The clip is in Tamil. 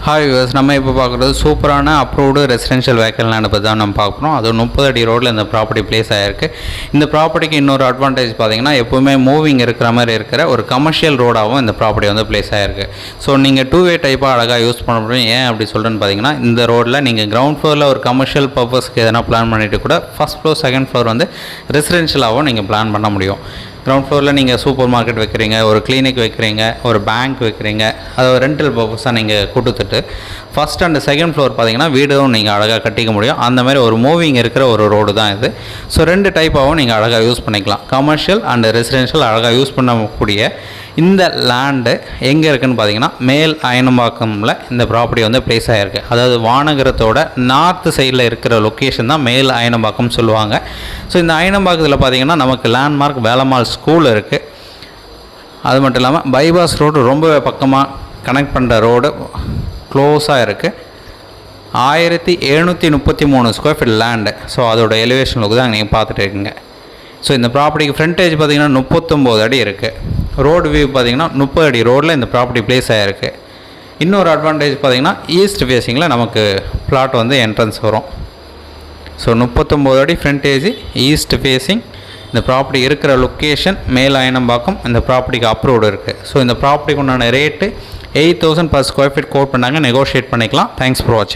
ஹாய் வியூவர்ஸ், நம்ம இப்போ பார்க்குறது சூப்பரான அப்ரூவ்டு ரெசிடென்ஷியல் வெஹிக்கல் லேண்ட் பற்றி தான் நம்ம பார்க்குறோம். அது 30 அடி ரோட்டில் இந்த ப்ராப்பர்ட்டி பிளேஸ் ஆகிருக்கு. இந்த ப்ராப்பர்ட்டிக்கு இன்னொரு அட்வான்டேஜ் பார்த்தீங்கன்னா, எப்போவுமே மூவிங் இருக்கிற மாதிரி இருக்கிற ஒரு கமர்ஷியல் ரோடாகவும் இந்த ப்ராப்பர்ட்டி வந்து பிளேஸ் ஆகிருக்கு. ஸோ நீங்கள் 2-வே டைப்பாக அழகாக யூஸ் பண்ண முடியும். ஏன் அப்படி சொல்கிறேன்னு பார்த்தீங்கன்னா, இந்த ரோட்டில் நீங்கள் கிரவுண்ட் ஃப்ளோரில் ஒரு கமர்ஷியல் பர்பஸ்க்கு எதனா பிளான் பண்ணிவிட்டு கூட ஃபஸ்ட் ஃப்ளோர் செகண்ட் ஃப்ளோர் வந்து ரெசிடென்ஷியலாகவும் நீங்கள் பிளான் பண்ண முடியும். கிரவுண்ட் ஃப்ளோரில் நீங்கள் சூப்பர் மார்க்கெட் வைக்கிறீங்க, ஒரு கிளினிக் வைக்கிறீங்க, ஒரு பேங்க் வைக்கிறீங்க, அதை ஒரு ரெண்டல் பர்பஸாக நீங்கள் கொடுத்துட்டு ஃபஸ்ட் அண்ட் செகண்ட் ஃப்ளோர் பார்த்தீங்கன்னா வீடும் நீங்கள் அழகாக கட்டிக்க முடியும். அந்த மாதிரி ஒரு மூவிங் இருக்கிற ஒரு ரோடு தான் இது. ஸோ 2 டைப்பாகவும் நீங்கள் அழகாக யூஸ் பண்ணிக்கலாம். கமர்ஷியல் அண்ட் ரெசிடென்ஷியல் அழகாக யூஸ் பண்ணக்கூடிய இந்த லேண்டு எங்கே இருக்குதுன்னு பார்த்தீங்கன்னா, மேல் அயனம்பாக்கமில் இந்த ப்ராப்பர்ட்டி வந்து பிளேஸ் ஆகிருக்கு. அதாவது வானகரத்தோட நார்த் சைடில் இருக்கிற லொக்கேஷன் தான் மேல் அயனம்பாக்கம் சொல்லுவாங்க. ஸோ இந்த அயனம்பாக்கத்தில் பார்த்தீங்கன்னா நமக்கு லேண்ட்மார்க் வேலம்மாள் ஸ்கூல் இருக்குது. அது மட்டும் இல்லாமல் பைபாஸ் ரோடு ரொம்பவே பக்கமாக கனெக்ட் பண்ணுற ரோடு க்ளோஸாக இருக்குது. 1733 ஸ்கொயர் ஃபீட் லேண்டு. ஸோ அதோட எலிவேஷன் லுக் தான் நீங்கள் பார்த்துட்டு இருக்கீங்க. ஸோ இந்த ப்ராப்பர்ட்டிக்கு ஃப்ரண்டேஜ் பார்த்திங்கன்னா 39 அடி இருக்குது. ரோடு வியூ பார்த்திங்கன்னா 30 அடி ரோடில் இந்த ப்ராப்பர்ட்டி பிளேஸ் ஆகிருக்கு. இன்னொரு அட்வான்டேஜ் பார்த்திங்கன்னா, ஈஸ்ட் ஃபேஸிங்கில் நமக்கு பிளாட் வந்து என்ட்ரன்ஸ் வரும். ஸோ 39 அடி ஃப்ரண்டேஜ், ஈஸ்ட் ஃபேஸிங். இந்த ப்ராப்பர்ட்டி இருக்கிற லொக்கேஷன் மேல் அயனம்பாக்கம். இந்த ப்ராப்பர்ட்டிக்கு அப்ரூவ்டு இருக்குது. ஸோ இந்த ப்ராப்பர்ட்டிக்கு உண்டான rate 8,000 per square feet quote பண்ணாங்க. நெகோஷியேட் பண்ணிக்கலாம். தேங்க்ஸ் ஃபார் வாட்சிங்.